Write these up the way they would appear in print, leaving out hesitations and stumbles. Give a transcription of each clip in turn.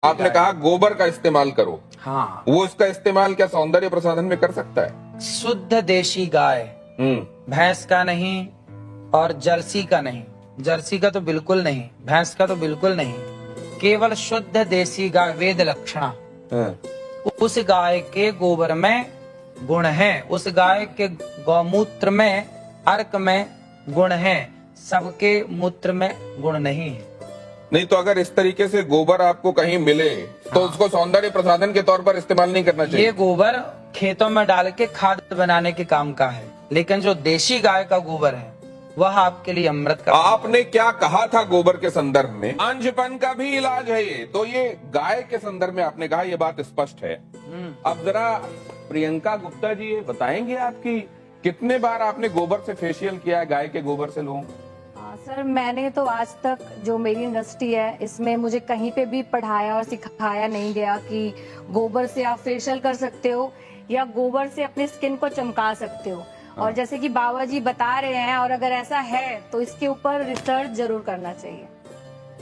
आपने कहा गोबर का इस्तेमाल करो, हाँ, वो इसका इस्तेमाल क्या सौंदर्य प्रसाधन में कर सकता है? शुद्ध देशी गाय, भैंस का नहीं और जर्सी का नहीं, जर्सी का तो बिल्कुल नहीं, भैंस का तो बिल्कुल नहीं, केवल शुद्ध देसी गाय वेद लक्षणा, उस गाय के गोबर में गुण है, उस गाय के गौमूत्र में अर्क में गुण है, सबके मूत्र में गुण नहीं है। नहीं तो अगर इस तरीके से गोबर आपको कहीं मिले तो उसको सौंदर्य प्रसाधन के तौर पर इस्तेमाल नहीं करना चाहिए। ये गोबर खेतों में डाल के खाद बनाने के काम का है, लेकिन जो देशी गाय का गोबर है वह आपके लिए अमृत का। आपने क्या कहा था गोबर के संदर्भ में? अंजपन का भी इलाज है ये, तो ये गाय के संदर्भ में आपने कहा, ये बात स्पष्ट है। अब जरा प्रियंका गुप्ता जी ये बताएंगे आपकी कितने बार आपने गोबर से फेशियल किया है, गाय के गोबर से लोगों? सर मैंने तो आज तक जो मेरी इंडस्ट्री है इसमें मुझे कहीं पे भी पढ़ाया और सिखाया नहीं गया कि गोबर से आप फेशियल कर सकते हो या गोबर से अपने स्किन को चमका सकते हो। और जैसे कि बाबा जी बता रहे हैं, और अगर ऐसा है तो इसके ऊपर रिसर्च जरूर करना चाहिए।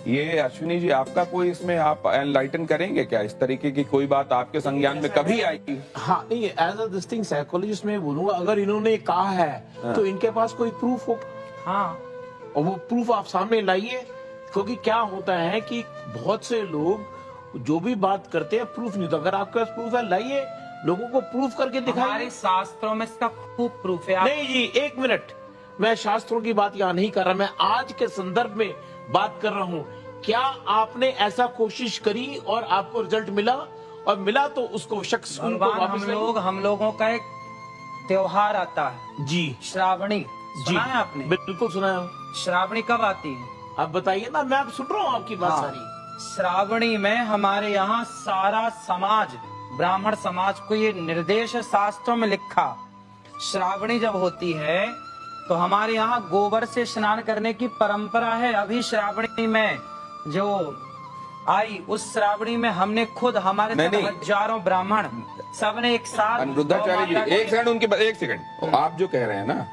ये अश्विनी जी आपका कोई इसमें आप एनलाइटन करेंगे क्या? इस तरीके की कोई बात आपके संज्ञान में कभी आई? हाँ नहीं, as a this thing psychologist में बोलूंगा, अगर इन्होंने कहा है तो इनके पास कोई प्रूफ हो, हाँ, और वो प्रूफ आप सामने लाइए। क्योंकि क्या होता है कि बहुत से लोग जो भी बात करते हैं प्रूफ नहीं, तो अगर आपके पास प्रूफ है लाइए, लोगों को प्रूफ करके दिखाइए। हमारे शास्त्रों में इसका खूब प्रूफ है। नहीं जी, एक मिनट, मैं शास्त्रों की बात यहाँ नहीं कर रहा, मैं आज के संदर्भ में बात कर रहा हूँ। क्या आपने ऐसा कोशिश करी और आपको रिजल्ट मिला, और मिला तो उसको शख्स उनको भगवान, वापस हम लोगों का एक त्योहार आता है जी, श्रावणी, जी सुना है आपने? बिल्कुल सुना है। श्रावणी कब आती है? आप बताइए ना, मैं आप सुन रहा हूँ आपकी बात हाँ। सारी। श्रावणी में हमारे यहाँ सारा समाज, ब्राह्मण समाज को ये निर्देश है शास्त्रों में लिखा, श्रावणी जब होती है तो हमारे यहाँ गोबर से स्नान करने की परंपरा है। अभी श्रावणी में जो आई, उस श्रावणी में हमने खुद, हमारे नहीं। हजारों ब्राह्मण सबने एक साथ, अनिरुद्धाचार्य जी एक सेकंड, उनकी एक सेकंड, आप जो कह रहे हैं ना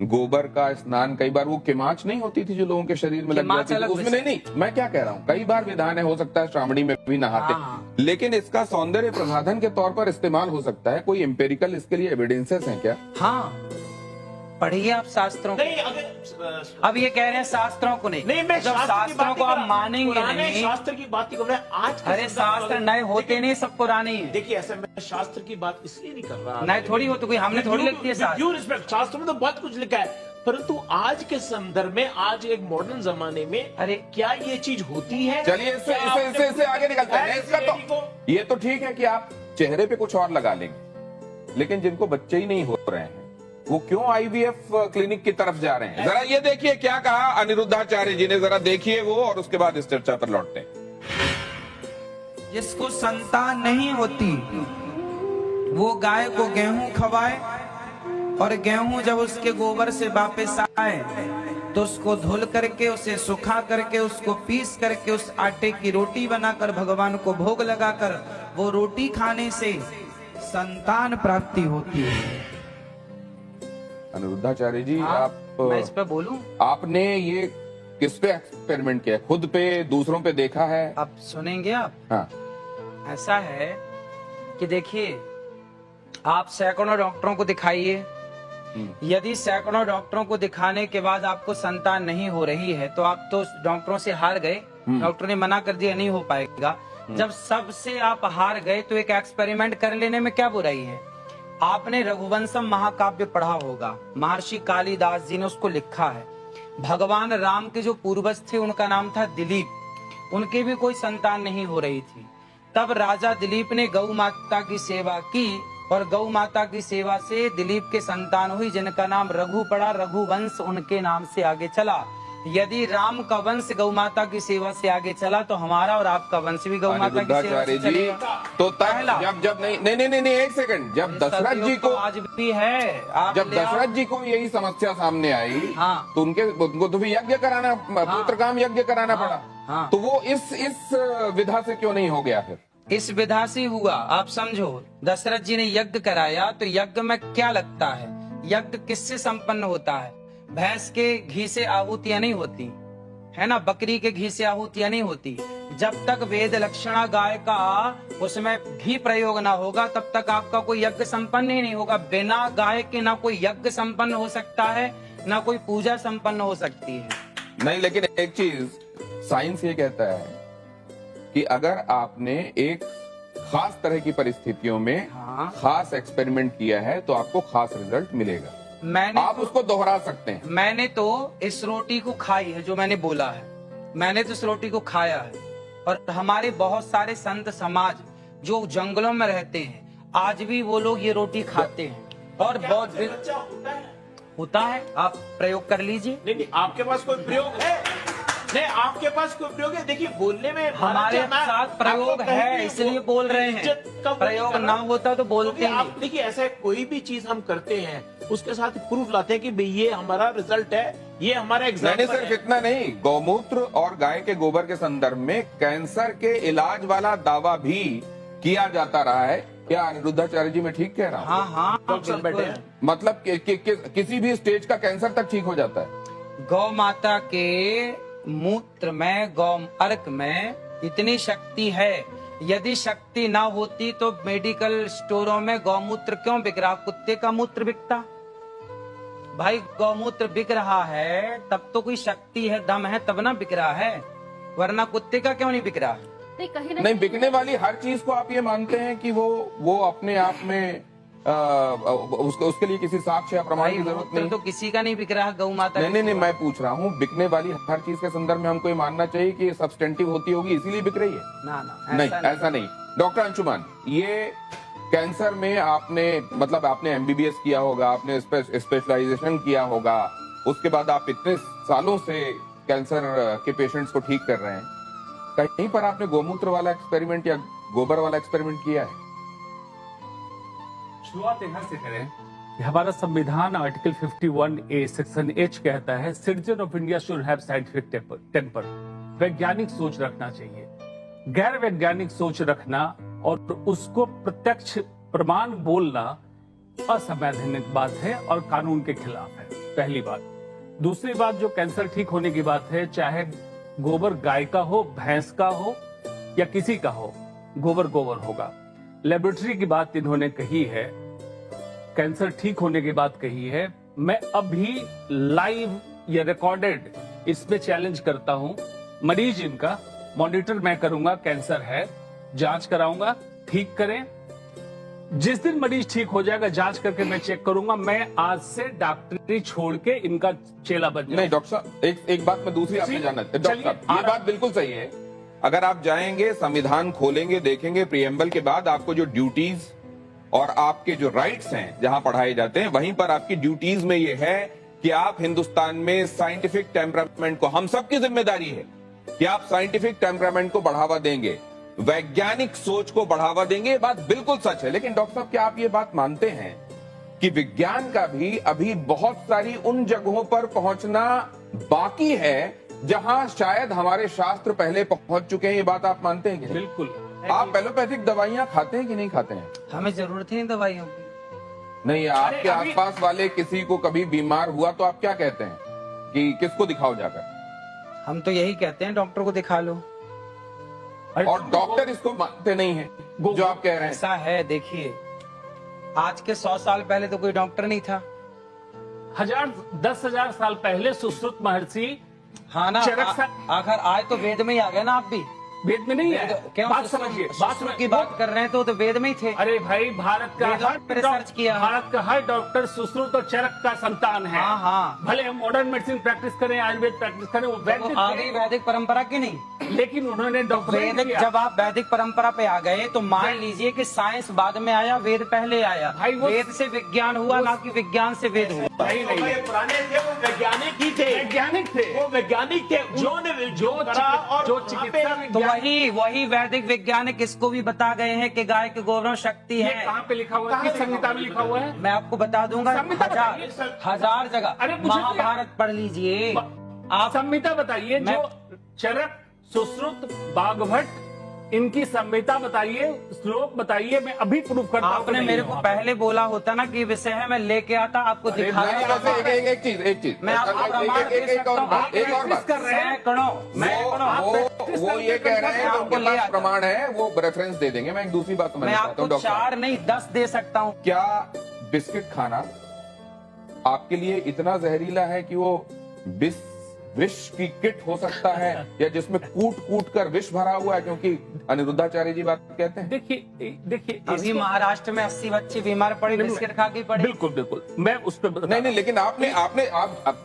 गोबर का स्नान, कई बार वो किमाच नहीं होती थी जो लोगों के शरीर में लग जाती थी, उसमें नहीं, मैं क्या कह रहा हूँ, कई बार विधान है, हो सकता है श्रावणी में भी नहाते, लेकिन इसका सौंदर्य प्रसाधन के तौर पर इस्तेमाल हो सकता है। कोई एम्पेरिकल इसके लिए एविडेंसेस हैं क्या? हाँ, पढ़िए आप शास्त्रों को। नहीं, अगर अब ये कह रहे हैं शास्त्रों को नहीं, नहीं, मैं जब शास्त्रों को आप मानेंगे नहीं, शास्त्र की बात ही कर रहा हूं आज के अरे संदर्भ शास्त्र में। नए होते नहीं, सब पुराने ही हैं। देखिए, ऐसे मैं शास्त्र की बात इसलिए नहीं कर रहा, नए थोड़ी होते, कोई हमने थोड़ी लिख दिया शास्त्र। ड्यू रिस्पेक्ट, शास्त्र में तो बहुत कुछ लिखा है, परंतु आज के संदर्भ में, आज एक मॉडर्न जमाने में, अरे क्या ये चीज होती है? चलिए इससे आगे निकलते हैं। इसका तो ये तो ठीक है कि आप चेहरे पे कुछ और लगा लेंगे, लेकिन जिनको बच्चे ही नहीं हो रहे हैं वो क्यों आईवीएफ क्लिनिक की तरफ जा रहे हैं? जरा ये देखिए क्या कहा अनिरुद्धाचार्य जी ने, जरा देखिए वो, और उसके बाद इस चर्चा पर लौटते हैं। जिसको संतान नहीं होती वो गाय को गेहूं खवाए, और गेहूं जब उसके गोबर से वापस आए तो उसको धुल करके, उसे सुखा करके, उसको पीस करके उस आटे की रोटी बनाकर भगवान को भोग लगाकर, वो रोटी खाने से संतान प्राप्ति होती है। अनिरुद्धाचार्य जी आप, मैं इस पे बोलूं? आपने ये किस पे एक्सपेरिमेंट किया? खुद पे, दूसरों पे देखा है? अब सुनेंगे आप। हाँ, ऐसा है कि देखिए, आप सैकड़ों डॉक्टरों को दिखाइए, यदि सैकड़ों डॉक्टरों को दिखाने के बाद आपको संतान नहीं हो रही है तो आप तो डॉक्टरों से हार गए, डॉक्टर ने मना कर दिया नहीं हो पाएगा। जब सबसे आप हार गए तो एक एक्सपेरिमेंट कर लेने में क्या बुराई है? आपने रघुवंशम महाकाव्य पढ़ा होगा, महर्षि कालिदास जी ने उसको लिखा है। भगवान राम के जो पूर्वज थे उनका नाम था दिलीप, उनके भी कोई संतान नहीं हो रही थी। तब राजा दिलीप ने गौ माता की सेवा की, और गौ माता की सेवा से दिलीप के संतान हुई, जिनका नाम रघु पड़ा, रघुवंश उनके नाम से आगे चला। यदि राम का वंश गौ माता की सेवा से आगे चला तो हमारा और आपका वंश भी गौ माता की सेवा से चलेगा। तो तब जब नहीं एक सेकंड, जब दशरथ जी को, आज भी है, आप जब दशरथ जी को यही समस्या सामने आई, हाँ, तो उनको तो भी यज्ञ कराना, पुत्र काम यज्ञ कराना पड़ा, हाँ, तो वो इस विधा से क्यों नहीं हो गया? फिर इस विधा से हुआ। आप समझो, दशरथ जी ने यज्ञ कराया तो यज्ञ में क्या लगता है? यज्ञ किससे संपन्न होता है? भैंस के घी से आहुतियां नहीं होती, है ना, बकरी के घी से आहुतियां नहीं होती। जब तक वेद लक्षणा गाय का उसमें घी प्रयोग ना होगा तब तक आपका कोई यज्ञ संपन्न ही नहीं होगा। बिना गाय के ना कोई यज्ञ संपन्न हो सकता है, ना कोई पूजा संपन्न हो सकती है। नहीं, लेकिन एक चीज साइंस ये कहता है कि अगर आपने एक खास तरह की परिस्थितियों में हाँ। खास एक्सपेरिमेंट किया है तो आपको खास रिजल्ट मिलेगा। मैंने आप उसको दोहरा सकते हैं। मैंने तो इस रोटी को खाई है, जो मैंने बोला है, मैंने तो इस रोटी को खाया है। और हमारे बहुत सारे संत समाज जो जंगलों में रहते हैं आज भी वो लोग ये रोटी खाते हैं। और बहुत बच्चा होता है? आप प्रयोग कर लीजिए। नहीं, आपके पास कोई प्रयोग है? नहीं, आपके पास कोई प्रयोग है? देखिए, बोलने में हमारे साथ प्रयोग है इसलिए बोल रहे हैं, प्रयोग ना होता तो बोलते आप नहीं। देखिए, ऐसा कोई भी चीज हम करते हैं उसके साथ प्रूफ लाते हैं कि भाई ये हमारा रिजल्ट है, ये हमारा नहीं, एग्जाम्पल सिर्फ है। इतना नहीं, गौमूत्र और गाय के गोबर के संदर्भ में कैंसर के इलाज वाला दावा भी किया जाता रहा है। क्या अनिरुद्धाचार्य जी मैं ठीक कह रहा हूँ? हाँ हाँ, डॉक्टर साहब बैठे बिल्कुल। हैं। मतलब किसी भी स्टेज का कैंसर तक ठीक हो जाता है। गौ माता के मूत्र में, गौ अर्क में इतनी शक्ति है। यदि शक्ति ना होती तो मेडिकल स्टोरों में गौमूत्र क्यों बिक रहा? कुत्ते का मूत्र बिकता। भाई गौमूत्र बिक रहा है तब तो कोई शक्ति है, दम है, तब ना बिक रहा है, वरना कुत्ते का क्यों नहीं बिक रहा? नहीं, कहीं ना नहीं, बिकने वाली हर चीज को आप ये मानते हैं कि वो अपने आप में उसके लिए किसी साक्ष्य या प्रमाण भाई की जरूरत मूत्र नहीं। तो किसी का नहीं बिक रहा, गौ माता नहीं का। नहीं नहीं, मैं पूछ रहा हूँ बिकने वाली हर चीज के संदर्भ में हमको ये मानना चाहिए कि सब्सटेंटिव होती होगी इसीलिए बिक रही है? ना ना, नहीं, ऐसा नहीं। डॉक्टर अंशुमान, ये कैंसर में आपने मतलब आपने एमबीबीएस किया होगा, आपने स्पेशलाइजेशन किया होगा, उसके बाद आप इतने सालों से कैंसर के पेशेंट्स को ठीक कर रहे हैं, कहीं पर आपने गोमूत्र वाला एक्सपेरिमेंट या गोबर वाला एक्सपेरिमेंट किया है? शुरुआत यहाँ से करें कि हमारा संविधान आर्टिकल 51A सेक्शन H कहता है citizen of India should have scientific temper. वैज्ञानिक सोच रखना चाहिए। गैर वैज्ञानिक सोच रखना और उसको प्रत्यक्ष प्रमाण बोलना असंवैधानिक बात है और कानून के खिलाफ है, पहली बात। दूसरी बात, जो कैंसर ठीक होने की बात है, चाहे गोबर गाय का हो, भैंस का हो या किसी का हो, गोबर गोबर होगा। लेबोरेटरी की बात इन्होंने कही है, कैंसर ठीक होने की बात कही है। मैं अभी लाइव या रिकॉर्डेड इसमें चैलेंज करता हूं, मरीज इनका मॉनिटर मैं करूंगा, कैंसर है, जांच कराऊंगा, ठीक करें। जिस दिन मरीज ठीक हो जाएगा जांच करके मैं चेक करूंगा, मैं आज से डॉक्टरी छोड़ के इनका चेला बन जाऊंगा। नहीं डॉक्टर साहब, एक बात मैं दूसरी आपसे जानना डॉक्टर चलिए, साहब, ये बात बिल्कुल सही है। अगर आप जाएंगे, संविधान खोलेंगे, देखेंगे प्रीएम्बल के बाद आपको जो ड्यूटीज और आपके जो राइट्स हैं जहां पढ़ाए जाते हैं, वहीं पर आपकी ड्यूटीज में ये है कि आप हिंदुस्तान में साइंटिफिक टेम्परामेंट को, हम सबकी जिम्मेदारी है कि आप साइंटिफिक टेम्परामेंट को बढ़ावा देंगे, वैज्ञानिक सोच को बढ़ावा देंगे। ये बात बिल्कुल सच है। लेकिन डॉक्टर साहब, क्या आप ये बात मानते हैं कि विज्ञान का भी अभी बहुत सारी उन जगहों पर पहुंचना बाकी है जहां शायद हमारे शास्त्र पहले पहुंच चुके हैं? ये बात आप मानते हैं कि नहीं? बिल्कुल। आप एलोपैथिक दवाइयां खाते हैं कि नहीं खाते हैं? हमें जरूरत ही नहीं दवाइयों की। नहीं, आपके आसपास वाले किसी को कभी बीमार हुआ तो आप क्या कहते हैं कि किसको दिखाओ जाकर? हम तो यही कहते हैं डॉक्टर को दिखा लो। और डॉक्टर इसको मानते नहीं है जो आप कह रहे हैं। ऐसा है, देखिए आज के 100 साल पहले तो कोई डॉक्टर नहीं था। 10,000 साल पहले सुश्रुत महर्षि हाँ ना, चरक सा- आखिर आज तो वेद में ही आ गए ना आप भी। वेद में नहीं है। क्यों बात समझिए, बात सुश्रुत की बात कर रहे हैं तो वेद में ही थे। अरे भाई, भारत का वेदों पे रिसर्च किया है। भारत का हर डॉक्टर सुश्रुत और चरक का संतान है। हाँ हाँ, भले हम मॉडर्न मेडिसिन प्रैक्टिस करें, आयुर्वेद प्रैक्टिस करें, वो तो वैदिक आ गई थे, वैदिक परंपरा की नहीं। लेकिन उन्होंने डॉक्टरेट वैदिक, किया। जब आप वैदिक परंपरा पे आ गए तो मान लीजिए कि साइंस बाद में आया, वेद पहले आया। भाई वो- वेद से विज्ञान हुआ, ना कि विज्ञान से वेद हुआ। नहीं नहीं ये पुराने थे, वो वैज्ञानिक ही थे, वैज्ञानिक थे। वो वैज्ञानिक थे, उन्होंने जो करा और जो वहाँ चिकित्सा पे- तो वही वैदिक वैज्ञानिक इसको भी बता गए हैं कि गाय के गोबर में शक्ति ये है। कहाँ पे लिखा हुआ है? किस संहिता में लिखा हुआ है? मैं आपको बता दूंगा, संहिता हजार बताइए सर। हजार जगह। अरे मुझे क्या- महाभारत पढ़ लीजिए आप। संहिता बताइए। मैं- जो चरक, सुश्रुत, बागभट्ट इनकी संहिता बताइए, श्लोक बताइए, मैं अभी प्रूफ करता हूं। आपने मेरे को पहले बोला होता ना कि विषय है, मैं लेके आता आपको दिखाता। नहीं, वैसे एक चीज मैं आपको प्रमाण दे सकता हूं। आप एक और बात, वो ये कह रहे हैं आपको उनके ले पास आता। प्रमाण है, वो रेफरेंस दे देंगे। मैं एक दूसरी बात समझना मैं चाहता आपको हूँ डॉक्टर साहब। 4 नहीं 10 दे सकता हूँ। क्या बिस्किट खाना आपके लिए इतना जहरीला है कि वो विष की किट हो सकता है, या जिसमें कूट कूट कर विष भरा हुआ है? क्योंकि अनिरुद्धाचार्य जी बात कहते हैं। देखिए अभी महाराष्ट्र में 80 बच्चे बीमार पड़े बिस्किट खा के पड़े। बिल्कुल बिल्कुल, मैं उस पर नहीं, लेकिन आप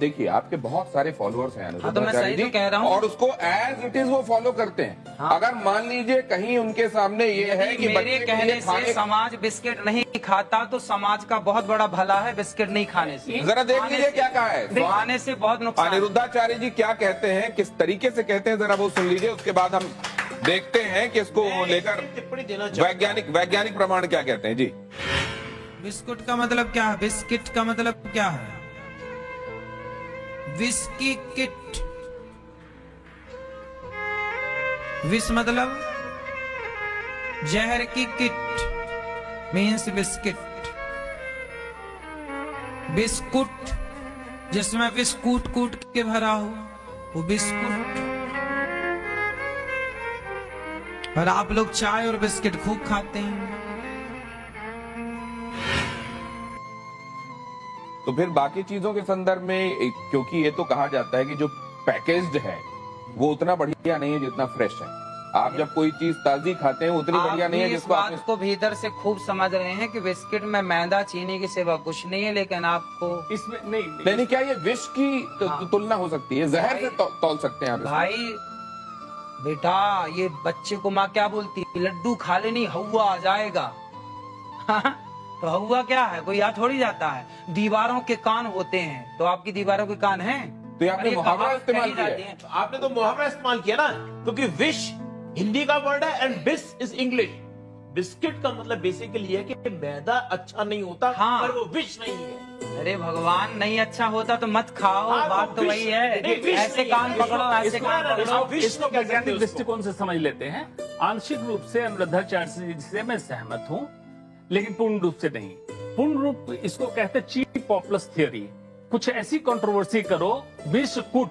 देखिए, आपके बहुत सारे फॉलोअर्स हैं हाँ, तो मैं सही तो कह रहा हूँ। और उसको एज इट इज वो फॉलो करते हैं। हाँ। अगर मान लीजिए कहीं उनके सामने ये है कि मेरे बच्चे के कहने लिए से खाने, समाज बिस्किट नहीं खाता तो समाज का बहुत बड़ा भला है बिस्किट नहीं खाने से। जरा देख खाने लीजिए से- क्या कहा है खाने से बहुत नुकसान है। अनिरुद्धाचार्य जी, क्या कहते हैं, किस तरीके से कहते हैं, जरा वो सुन लीजिए। उसके बाद हम देखते हैं कि इसको लेकर टिप्पणी देना चाहूंगा। वैज्ञानिक प्रमाण क्या कहते हैं जी। बिस्कुट का मतलब क्या है? बिस्किट का मतलब क्या है? Whisky kit. विष मतलब जहर की किट मीन्स बिस्किट। बिस्कुट जिसमें विष कूट कूट के भरा हो वो बिस्कुट। और आप लोग चाय और बिस्किट खूब खाते हैं। तो फिर बाकी चीजों के संदर्भ में, क्योंकि ये तो कहा जाता है कि जो पैकेज्ड है वो उतना बढ़िया नहीं है जितना फ्रेश है। आप जब कोई चीज ताजी खाते हैं उतनी बढ़िया नहीं है इस जिसको बात आपने। को भीतर से खूब समझ रहे हैं कि बिस्किट में मैदा चीनी के सिवा कुछ नहीं है, लेकिन आपको इसमें नहीं, क्या ये विष की तुलना हो सकती है? जहर से तौल सकते हैं आप इसको? भाई बेटा, ये बच्चे को माँ क्या बोलती है? लड्डू खा लेनी हवा आ जाएगा। तो हवा क्या है? कोई यहाँ थोड़ी जाता है। दीवारों के कान होते हैं, तो आपकी दीवारों के कान हैं? तो ये आपने अरे मुहावरा कहावत इस्तेमाल कही किया जाती है। है। आपने तो मुहावरा इस्तेमाल किया ना, क्योंकि विश हिंदी का वर्ड है एंड बिस इज इंग्लिश। बिस्किट का मतलब बेसिकली है कि मैदा अच्छा नहीं होता, हाँ। पर वो विष नहीं है। अरे भगवान, नहीं अच्छा होता तो मत खाओ। हाँ, बात तो विष- वही है। नहीं, विष ऐसे नहीं कान है। पकड़ो, ऐसे कान इसको- पकड़ो। विष इसको तो कह सकते वैज्ञानिक हैं उसको। दृष्टिकोण से समझ लेते हैं। आंशिक रूप से अनिरुद्धाचार्य जी से मैं सहमत हूँ, लेकिन पूर्ण रूप से नहीं। पूर्ण रूप इसको कहते हैं चीप पॉपुलस थियोरी। कुछ ऐसी कंट्रोवर्सी करो, विष कूट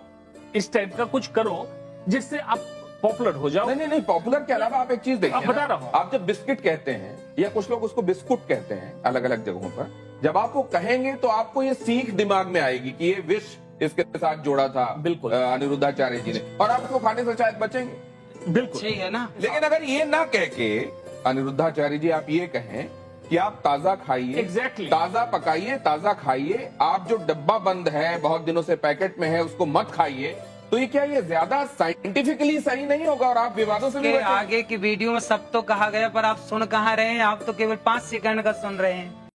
इस टाइप का कुछ करो जिससे आप पॉपुलर हो जाओ। नहीं, पॉपुलर के अलावा आप एक चीज देखिए अब बता ना, रहा हूं। आप जब बिस्किट कहते हैं या कुछ लोग उसको बिस्कुट कहते हैं अलग अलग जगहों पर, जब आप वो कहेंगे तो आपको ये सीख दिमाग में आएगी कि ये विष इसके साथ जोड़ा था बिल्कुल। अनिरुद्धाचार्य जी ने, और आप उसको खाने से शायद बचेंगे। बिल्कुल सही है ना? लेकिन अगर ये ना कह के अनिरुद्धाचार्य जी आप ये कहें कि आप ताजा खाइए, Exactly. ताजा पकाइए, ताजा खाइए, आप जो डब्बा बंद है, बहुत दिनों से पैकेट में है, उसको मत खाइए, तो ये क्या ये ज्यादा साइंटिफिकली सही नहीं होगा और आप विवादों से भी के बचेंगे? आगे की वीडियो में सब तो कहा गया, पर आप सुन कहाँ रहे हैं? आप तो केवल 5 सेकंड का सुन रहे हैं।